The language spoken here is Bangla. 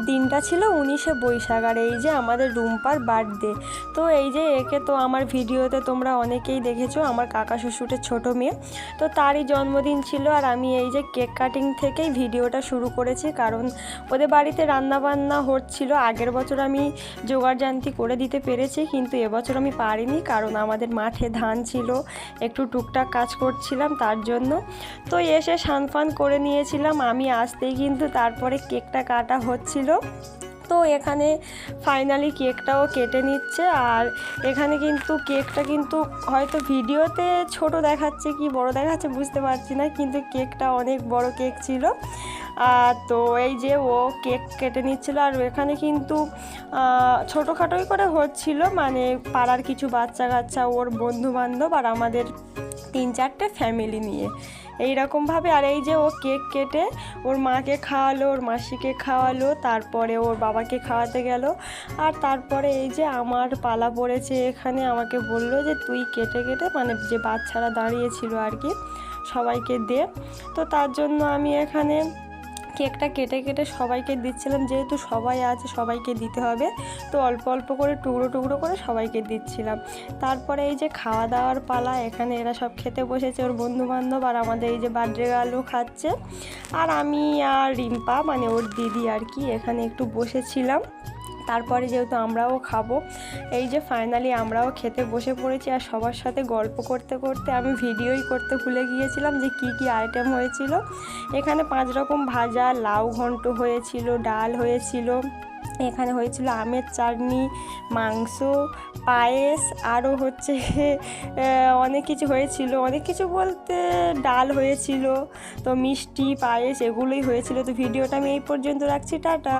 দিনটা ছিল 19শে বৈশাখ, আর এই যে আমাদের রুম্পার বার্থডে। তো এই যে একে তো আমার ভিডিওতে তোমরা অনেকেই দেখেছো, আমার কাকা শ্বশুরের ছোটো মেয়ে। তো তারই জন্মদিন ছিল, আর আমি এই যে কেক কাটিং থেকেই ভিডিওটা শুরু করেছি, কারণ ওদের বাড়িতে রান্নাবান্না হচ্ছিল। আগের বছর আমি জোগাড়জান্তি করে দিতে পেরেছি, কিন্তু এবছর আমি পারিনি, কারণ আমাদের মাঠে ধান ছিল, একটু টুকটাক কাজ করছিলাম তার জন্য। তো এসে সানফান করে নিয়েছিলাম আমি আসতেই, কিন্তু তারপরে কেকটা কাটা হচ্ছিল। তো এখানে ফাইনালি কেকটাও কেটে নিচ্ছে, আর এখানে কিন্তু কেকটা কিন্তু হয়তো ভিডিওতে ছোট দেখাচ্ছে কি বড় দেখাচ্ছে বুঝতে পারছি না, কিন্তু কেকটা অনেক বড় কেক ছিল। তো এই যে ও কেক কেটে নিচ্ছিল, আর এখানে কিন্তু ছোটোখাটোই করে হচ্ছিল, মানে পাড়ার কিছু বাচ্চা কাচ্চা, ওর বন্ধু বান্ধব, আর আমাদের 3-4টে ফ্যামিলি নিয়ে এইরকমভাবে। আর এই যে ও কেক কেটে ওর মাকে খাওয়ালো, ওর মাসিকে খাওয়ালো, তারপরে ওর বাবাকে খাওয়াতে গেল, আর তারপরে এই যে আমার পালা পড়েছে। এখানে আমাকে বললো যে তুই কেটে কেটে, মানে যে বাচ্চারা দাঁড়িয়েছিল আর কি, সবাইকে দে। তো তার জন্য আমি এখানে কেকটা কেটে কেটে সবাইকে দিচ্ছিলাম, যেহেতু সবাই আছে সবাইকে দিতে হবে, তো অল্প অল্প করে টুকরো টুকরো করে সবাইকে দিচ্ছিলাম। তারপরে এই যে খাওয়া দাওয়ার পালা, এখানে এরা সব খেতে বসেছে, ওর বন্ধুবান্ধব, আর আমাদের এই যে বার্থডে গার্লও খাচ্ছে, আর আমি আর রিম্পা মানে ওর দিদি আর কি এখানে একটু বসেছিলাম। তারপরে যেহেতু আমরাও খাবো, এই যে ফাইনালি আমরাও খেতে বসে পড়েছি, আর সবার সাথে গল্প করতে করতে আমি ভিডিওই করতে ভুলে গিয়েছিলাম যে কি কি আইটেম হয়েছিল। এখানে 5 রকম ভাজা, লাউ ঘন্ট হয়েছিল, ডাল হয়েছিল, এখানে হয়েছিল আমের চাটনি, মাংস, পায়েস, আরও হচ্ছে অনেক কিছু হয়েছিল। অনেক কিছু বলতে ডাল হয়েছিল, তো মিষ্টি, পায়েস এগুলোই হয়েছিল। তো ভিডিওটা আমি এই পর্যন্ত রাখছি, টাটা।